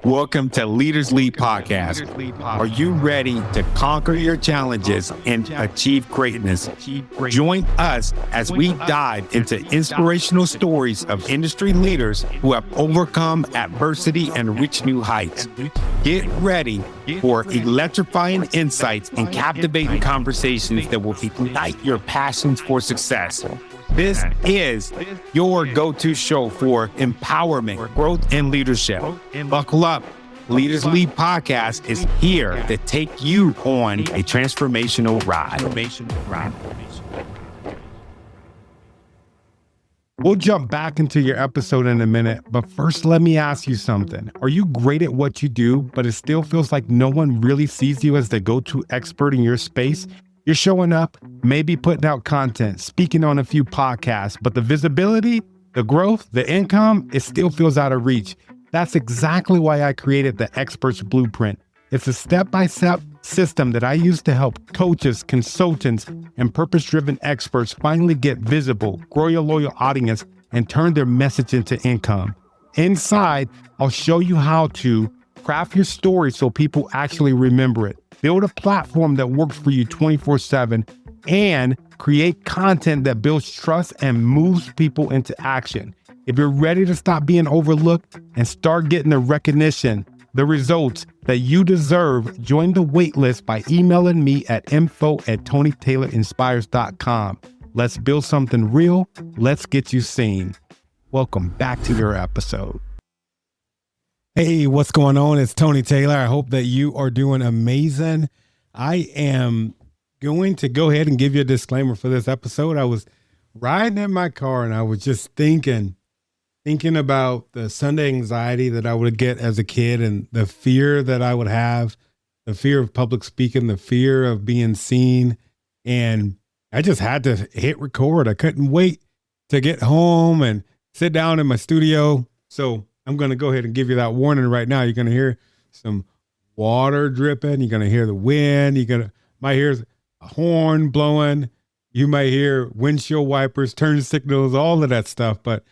Welcome to Leaders Lead Podcast. Are you ready to conquer your challenges and achieve greatness? Join us as we dive into inspirational stories of industry leaders who have overcome adversity and reached new heights. Get ready for electrifying insights and captivating conversations that will ignite your passions for success. This is your go-to show for empowerment, growth, and leadership. Buckle up. Leaders Lead Podcast is here to take you on a transformational ride. We'll jump back into your episode in a minute, but first let me ask you something. Are you great at what you do, but it still feels like no one really sees you as the go-to expert in your space? You're showing up, maybe putting out content, speaking on a few podcasts, but the visibility, the growth, the income, it still feels out of reach. That's exactly why I created the Experts Blueprint. It's a step-by-step system that I use to help coaches, consultants, and purpose-driven experts finally get visible, grow your loyal audience, and turn their message into income. Inside, I'll show you how to craft your story so people actually remember it. Build a platform that works for you 24/7 and create content that builds trust and moves people into action. If you're ready to stop being overlooked and start getting the recognition, the results that you deserve, join the waitlist by emailing me at info@tonytaylorinspires.com. Let's build something real. Let's get you seen. Welcome back to your episode. Hey, what's going on? It's Tony Taylor. I hope that you are doing amazing. I am going to go ahead and give you a disclaimer for this episode. I was riding in my car and I was just thinking about the Sunday anxiety that I would get as a kid and the fear that I would have, the fear of public speaking, the fear of being seen. And I just had to hit record. I couldn't wait to get home and sit down in my studio. So I'm going to go ahead and give you that warning right now. You're going to hear some water dripping. You're going to hear the wind. Might hear a horn blowing. You might hear windshield wipers, turn signals, all of that stuff. But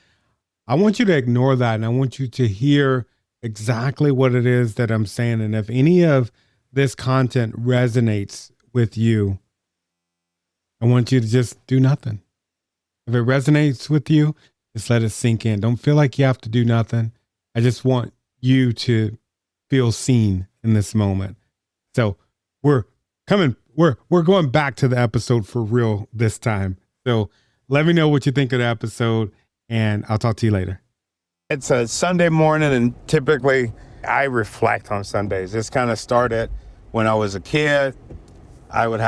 I want you to ignore that. And I want you to hear exactly what it is that I'm saying. And if any of this content resonates with you, I want you to just do nothing. If it resonates with you, just let it sink in. Don't feel like you have to do nothing. I just want you to feel seen in this moment. So we're going back to the episode for real this time. So let me know what you think of the episode and I'll talk to you later. It's a Sunday morning and typically I reflect on Sundays. This kind of started when I was a kid. I would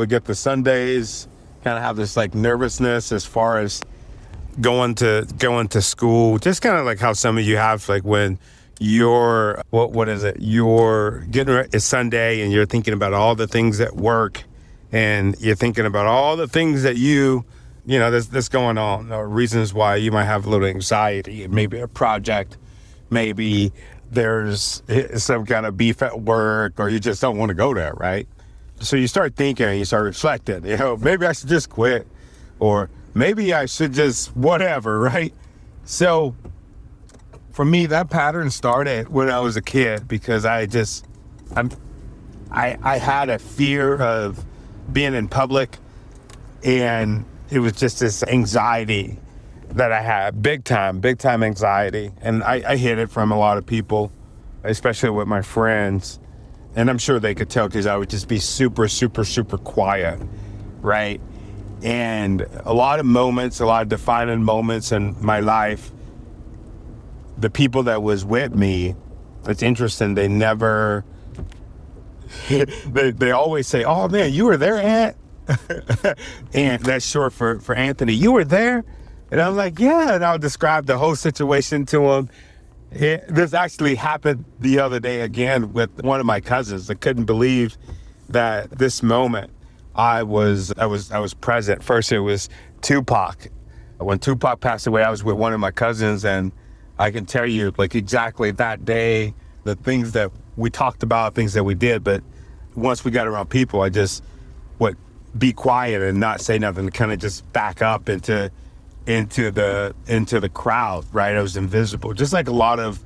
get the Sundays, kind of have this like nervousness as far as going to school, just kind of like how some of you have, like when you're, you're getting ready, it's Sunday and you're thinking about all the things at work and you're thinking about all the things that there's going on, or reasons why you might have a little anxiety, maybe a project, maybe there's some kind of beef at work, or you just don't want to go there, right? So you start thinking and you start reflecting, maybe I should just quit, or maybe I should just whatever, right? So for me, that pattern started when I was a kid because I had a fear of being in public, and it was just this anxiety that I had, big time anxiety. And I hid it from a lot of people, especially with my friends. And I'm sure they could tell because I would just be super, super, super quiet, right? And a lot of defining moments in my life, the people that was with me, it's interesting, they never, they always say, "Oh man, you were there, Ant?" And that's short for Anthony. "You were there?" And I'm like, "Yeah." And I'll describe the whole situation to him. This actually happened the other day again with one of my cousins. I couldn't believe that this moment I was present. First, it was Tupac. When Tupac passed away, I was with one of my cousins, and I can tell you, like, exactly that day, the things that we talked about, things that we did. But once we got around people, I just would be quiet and not say nothing, to kind of just back up into the crowd, right? I was invisible, just like a lot of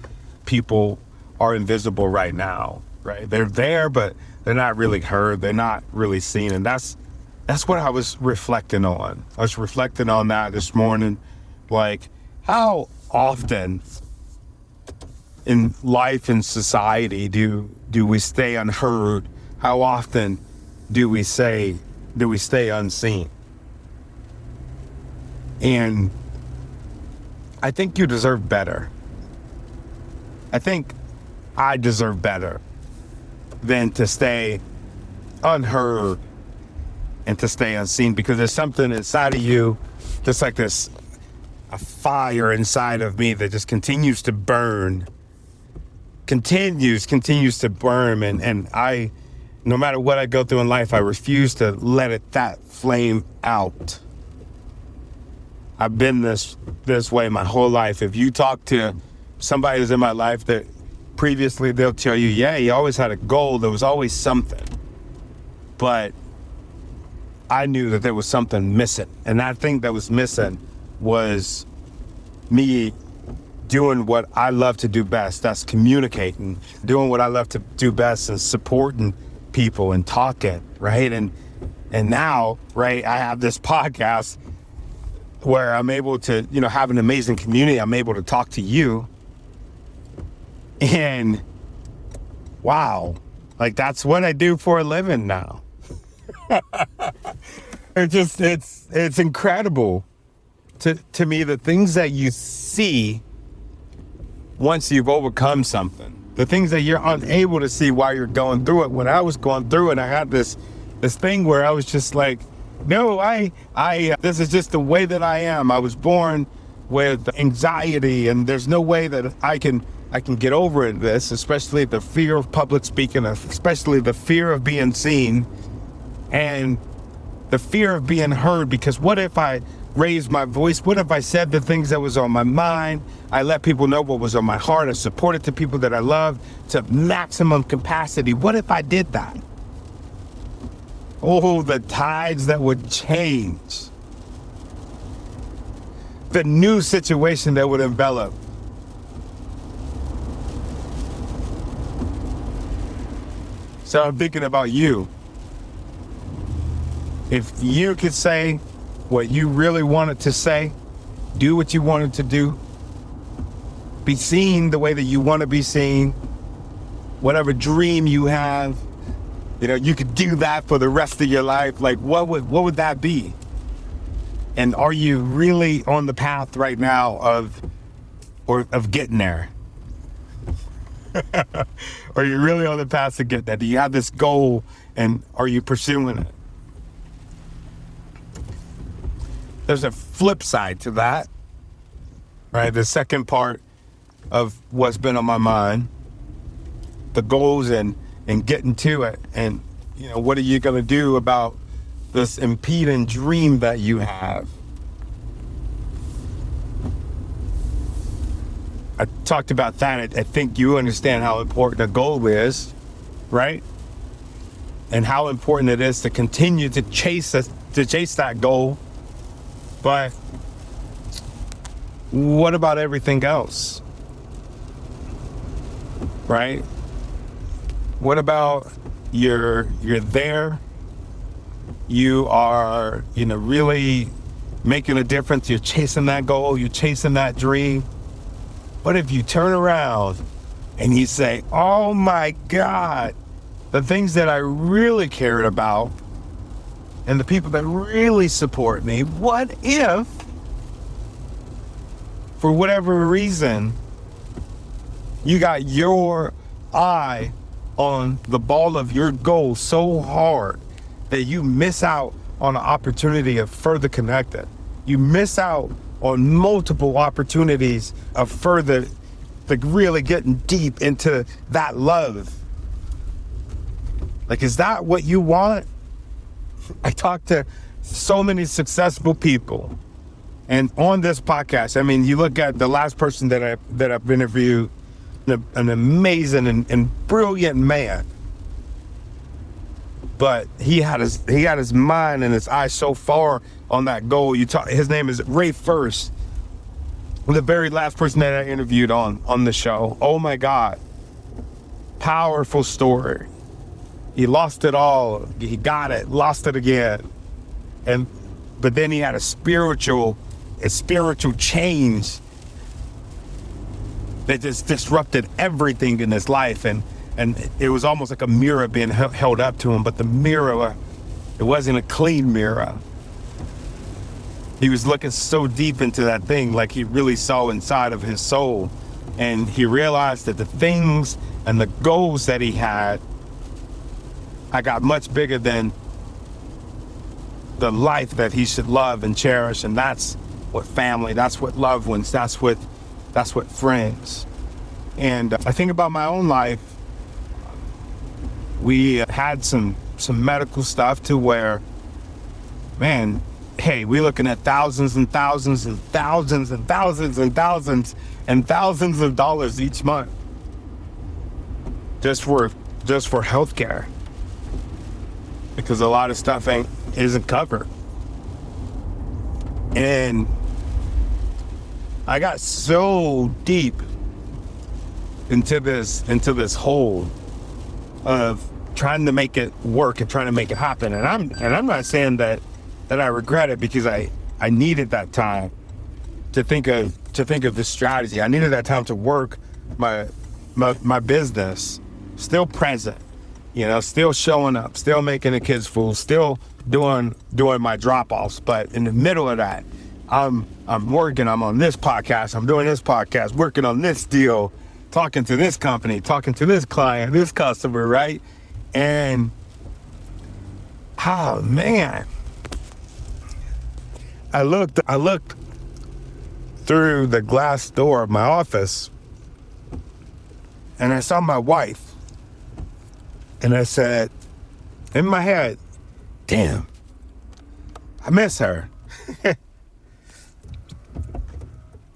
people are invisible right now, right? They're there, but they're not really heard. They're not really seen. And that's what I was reflecting on. I was reflecting on that this morning. Like, how often in life and society do we stay unheard? How often do we stay unseen? And I think you deserve better. I think I deserve better than to stay unheard and to stay unseen, because there's something inside of you, just like this, a fire inside of me that just continues to burn, continues to burn. And I, no matter what I go through in life, I refuse to let that flame out. I've been this way my whole life. If you talk to somebody who's in my life that previously, they'll tell you, yeah, you always had a goal. There was always something. But I knew that there was something missing. And that thing that was missing was me doing what I love to do best. That's communicating, doing what I love to do best, and supporting people and talking, right? And now, right, I have this podcast where I'm able to, have an amazing community. I'm able to talk to you. And wow, like that's what I do for a living now. It's incredible to me, the things that you see once you've overcome something, the things that you're unable to see while you're going through it. When I was going through it, I had this thing where I was just like, no, this is just the way that I am. I was born with anxiety, and there's no way that I can get over this, especially the fear of public speaking, especially the fear of being seen, and the fear of being heard. Because what if I raised my voice? What if I said the things that was on my mind? I let people know what was on my heart. I supported the people that I love to maximum capacity. What if I did that? Oh, the tides that would change. The new situation that would envelop. So I'm thinking about you. If you could say what you really wanted to say, do what you wanted to do, be seen the way that you want to be seen, whatever dream you have, you could do that for the rest of your life. Like, what would that be? And are you really on the path right now of getting there? Are you really on the path to get that? Do you have this goal, and are you pursuing it? There's a flip side to that, right? The second part of what's been on my mind, the goals and getting to it. And, what are you going to do about this impeding dream that you have? I talked about that. I think you understand how important a goal is, right? And how important it is to continue to chase that goal. But what about everything else? Right? What about you're there? You are, really making a difference. You're chasing that goal. You're chasing that dream. What if you turn around and you say, oh my God, the things that I really cared about and the people that really support me, what if, for whatever reason, you got your eye on the ball of your goal so hard that you miss out on an opportunity of further connecting. You miss out on multiple opportunities of further, like really getting deep into that love. Like, is that what you want? I talk to so many successful people, and on this podcast, you look at the last person that I've interviewed, an amazing and brilliant man, but he had his mind and his eyes so far on that goal. His name is Ray First, the very last person that I interviewed on the show. Oh my God, powerful story. He lost it all. He got it, lost it again. But then he had a spiritual change that just disrupted everything in his life. And it was almost like a mirror being held up to him, but the mirror, it wasn't a clean mirror. He was looking so deep into that thing, like he really saw inside of his soul. And he realized that the things and the goals that he had, I got much bigger than the life that he should love and cherish. And that's what family, that's what loved ones, that's what friends. And I think about my own life. We had some medical stuff to where, man, hey, we're looking at thousands and thousands and thousands and thousands and thousands and thousands of dollars each month just for healthcare, because a lot of stuff isn't covered. And I got so deep into this hole of trying to make it work and trying to make it happen. And I'm not saying that I regret it, because I needed that time to think of this strategy. I needed that time to work my business, still present, still showing up, still making the kids food, still doing my drop-offs. But in the middle of that, I'm working, I'm on this podcast, I'm doing this podcast, working on this deal, talking to this company, talking to this client, this customer, right? And, oh man, I looked through the glass door of my office and I saw my wife, and I said, in my head, damn, I miss her. I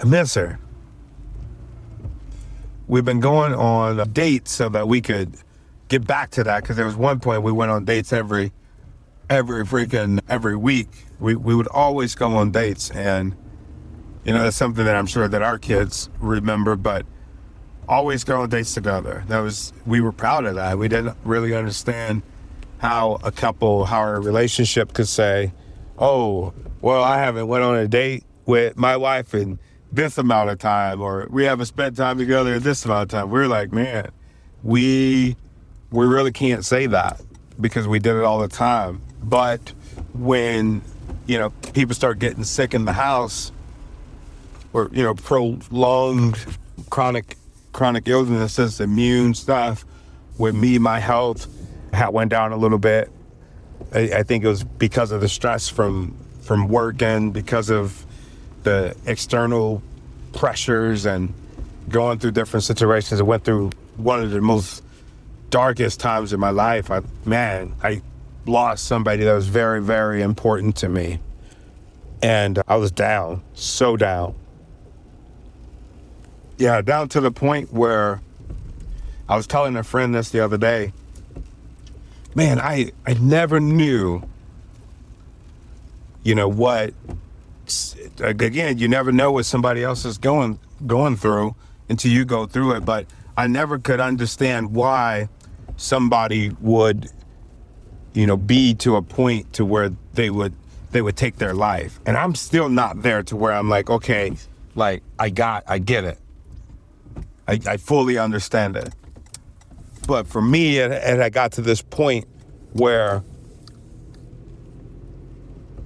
miss her. We've been going on dates so that we could get back to that, because there was one point we went on dates every week. We would always go on dates, and that's something that I'm sure that our kids remember, but always go on dates together. We were proud of that. We didn't really understand how a relationship could say, oh, well, I haven't went on a date with my wife in this amount of time, or we haven't spent time together in this amount of time. We're like, man, we really can't say that, because we did it all the time. But when, people start getting sick in the house, or, prolonged chronic illnesses, immune stuff, with me, my health went down a little bit. I think it was because of the stress from working, because of the external pressures and going through different situations. I went through one of the most darkest times in my life. I lost somebody that was very, very important to me. And I was down, so down. Yeah, down to the point where I was telling a friend this the other day, man, I never knew, what, again, you never know what somebody else is going through until you go through it. But I never could understand why somebody would, be to a point to where they would take their life. And I'm still not there to where I'm like, okay, like I get it. I fully understand it. But for me, I got to this point where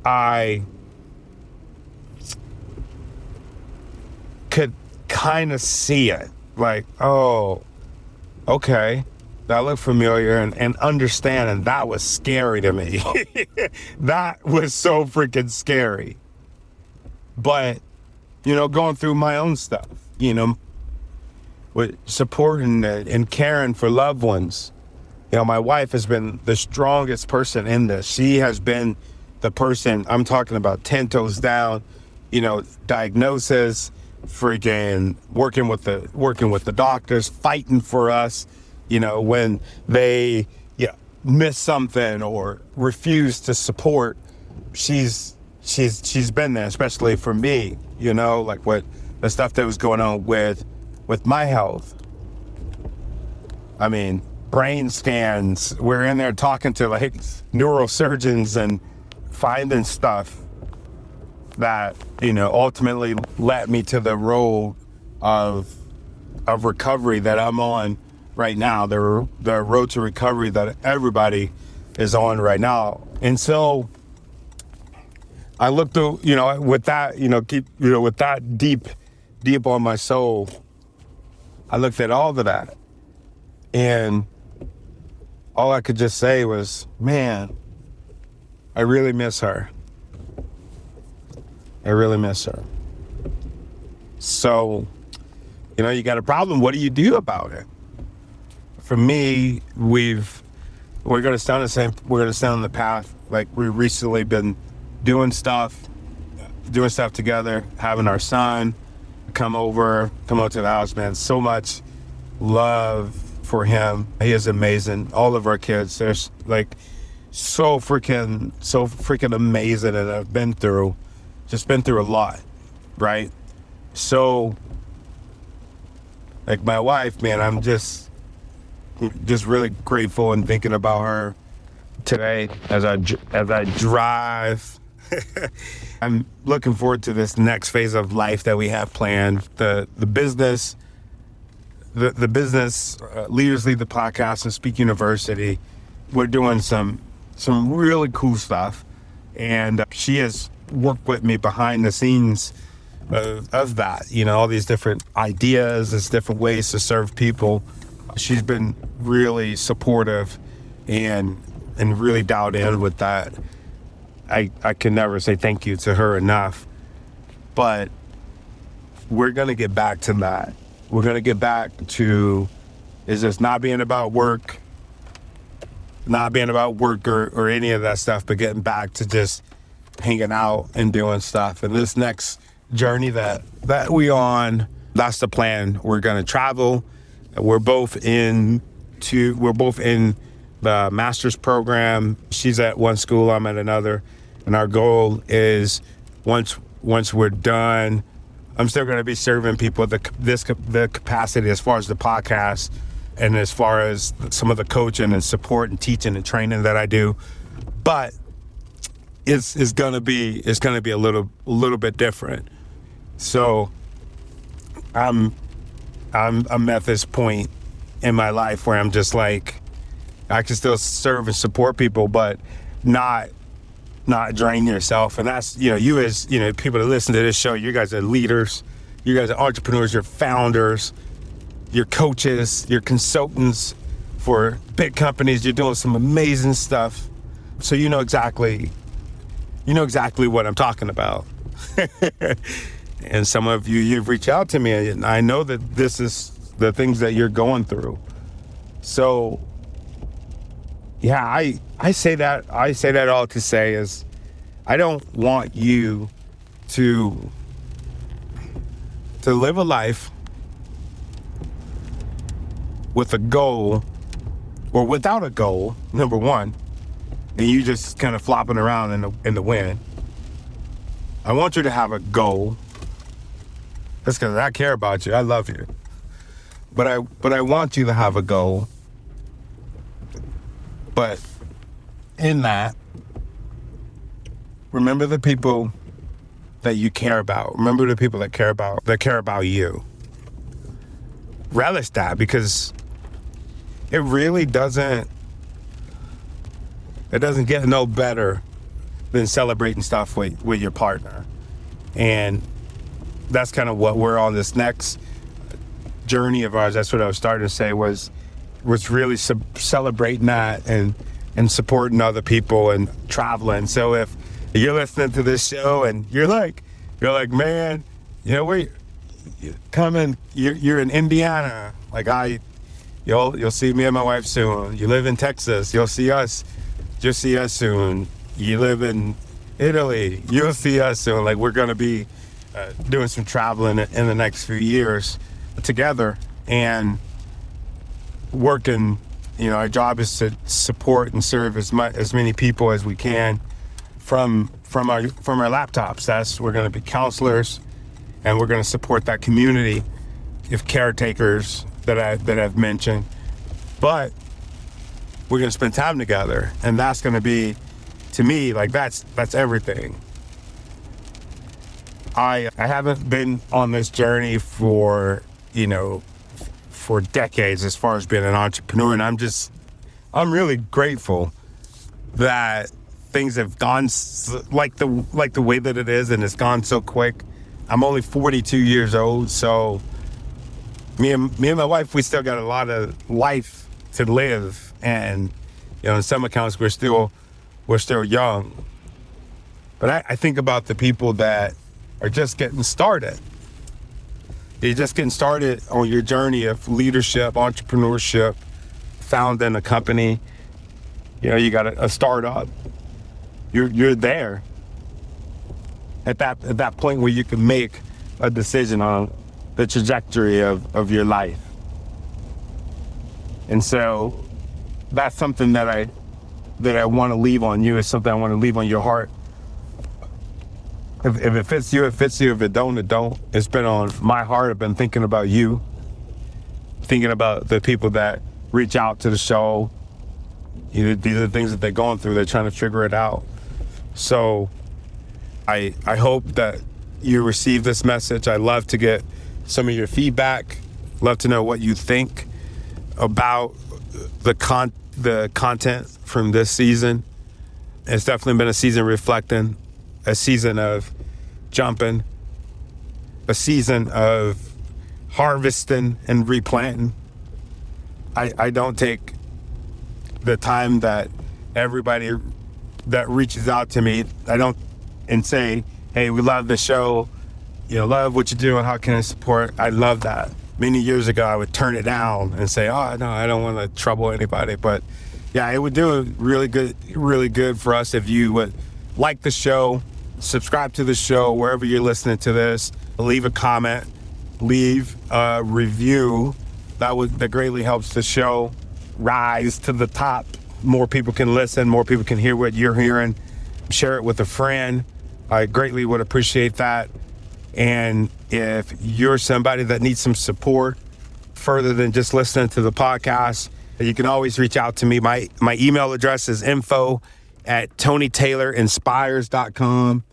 I could kind of see it. Like, oh, okay, that looked familiar, and understand, and that was scary to me. That was so freaking scary. But, going through my own stuff, with supporting and caring for loved ones. My wife has been the strongest person in this. She has been the person, I'm talking about 10 toes down, diagnosis, freaking working with the doctors, fighting for us, when they miss something or refuse to support. She's been there, especially for me, like what the stuff that was going on with my health. I mean, brain scans. We're in there talking to like neurosurgeons and finding stuff that, ultimately led me to the road of recovery that I'm on right now, the road to recovery that everybody is on right now. And so I looked through, with that, with that deep on my soul, I looked at all of that, and all I could just say was, man, I really miss her. I really miss her. So, you got a problem. What do you do about it? For me, we're going to stay on the path. Like, we've recently been doing stuff together, having our son come out to the house, man. So much love for him. He is amazing. All of our kids, they're like so freaking amazing, and I've been through a lot, right? So, like my wife, man, I'm just really grateful and thinking about her today as I drive. I'm looking forward to this next phase of life that we have planned. The business, Leaders Lead the Podcast and Speak University. We're doing some really cool stuff, and she has worked with me behind the scenes of that. All these different ideas, these different ways to serve people. She's been really supportive and really dialed in with that. I can never say thank you to her enough, but we're going to get back to that. We're going to get back to, is this not being about work or any of that stuff, but getting back to just hanging out and doing stuff. And this next journey that we on, that's the plan. We're going to travel. We're both in the master's program. She's at one school, I'm at another. And our goal is once we're done, I'm still going to be serving people the capacity as far as the podcast and as far as some of the coaching and support and teaching and training that I do. But it's going to be a little bit different. So I'm at this point in my life where I'm just like, I can still serve and support people, but not drain yourself. And that's, you as, people that listen to this show, you guys are leaders, you guys are entrepreneurs, you're founders, you're coaches, you're consultants for big companies, you're doing some amazing stuff. So you know exactly what I'm talking about. And some of you've reached out to me, and I know that this is the things that you're going through. So yeah, I say that all to say is, I don't want you to live a life with a goal or without a goal, number one, and you just kind of flopping around in the wind. I want you to have a goal. That's because I care about you. I love you. But I want you to have a goal. But in that, remember the people that you care about. Remember the people that care about you. Relish that, because it really doesn't get no better than celebrating stuff with your partner. And that's kind of what we're on this next journey of ours. That's what I was starting to say was really celebrating that and supporting other people and traveling. So if you're listening to this show and you're like, man, you're in Indiana. Like you'll see me and my wife soon. You live in Texas. You'll see us soon. You live in Italy. You'll see us soon. Like, we're going to be doing some traveling in the next few years together and working. Our job is to support and serve as many people as we can from our laptops. We're going to be counselors, and we're going to support that community of caretakers that I've mentioned. but we're going to spend time together. And that's going to be, to me, like that's everything. I haven't been on this journey for decades as far as being an entrepreneur. And I'm really grateful that things have gone like the way that it is, and it's gone so quick. I'm only 42 years old, so me and my wife, we still got a lot of life to live, and in some accounts we're still young. But I think about the people that are just getting started. You're just getting started on your journey of leadership, entrepreneurship, founding a company. You got a startup. You're there at that point where you can make a decision on the trajectory of your life. And so that's something that I want to leave on you. It's something I want to leave on your heart. If it fits you, it fits you. If it don't, it don't. It's been on my heart. I've been thinking about you, thinking about the people that reach out to the show. These are the things that they're going through. They're trying to figure it out. So I hope that you receive this message. I love to get some of your feedback. Love to know what you think about the content from this season. It's definitely been a season reflecting, a season of jumping, a season of harvesting and replanting. I don't take the time that everybody that reaches out to me, and say, hey, we love the show, love what you're doing, how can I support? I love that. Many years ago, I would turn it down and say, oh, no, I don't want to trouble anybody. But yeah, it would do really good for us if you would like the show, subscribe to the show, wherever you're listening to this, leave a comment, leave a review. That greatly helps the show rise to the top. More people can listen, more people can hear what you're hearing. Share it with a friend. I greatly would appreciate that. And if you're somebody that needs some support further than just listening to the podcast, you can always reach out to me. My email address is info@TonyTaylorInspires.com.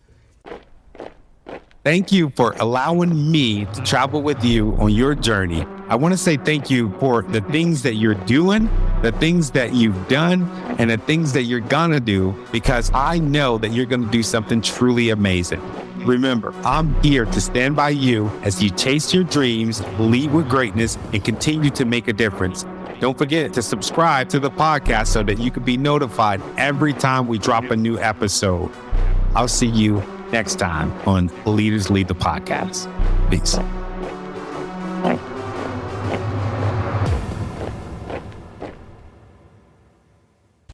Thank you for allowing me to travel with you on your journey. I want to say thank you for the things that you're doing, the things that you've done, and the things that you're gonna do, because I know that you're gonna do something truly amazing. Remember, I'm here to stand by you as you chase your dreams, lead with greatness, and continue to make a difference. Don't forget to subscribe to the podcast so that you can be notified every time we drop a new episode. I'll see you next time on Leaders Lead the Podcast. Peace.